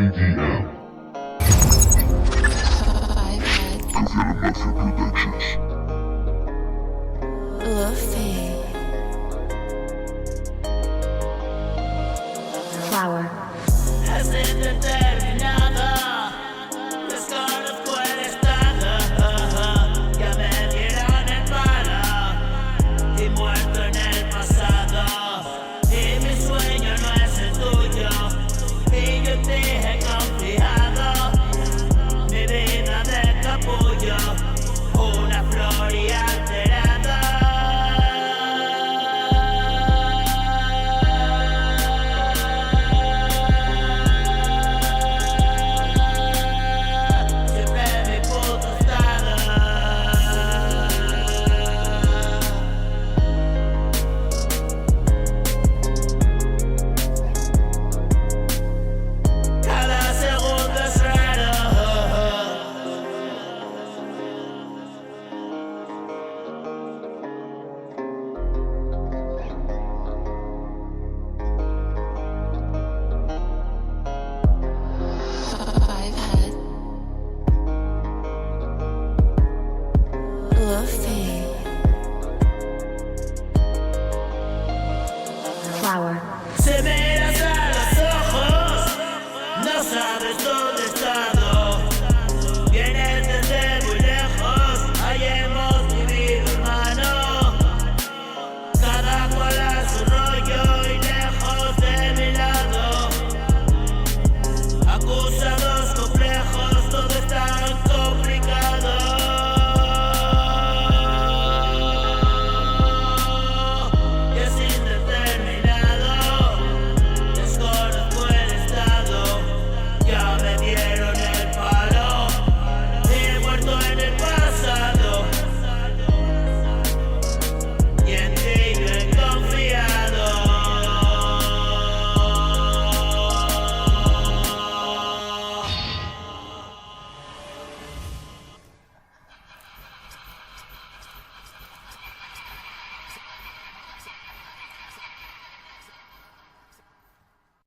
KDM. I've had Kavera Mafia Productions. Luffy. Flower. Es indeterminada, desconozco el estado. Ya me dieron el palo y muerto en el pasado. Y mi sueño no es el tuyo, y yo te he confiado mi vida de capullo, una flor y alterada. Siempre mi puto estado. Cada segundo es raro. I've had Luffy.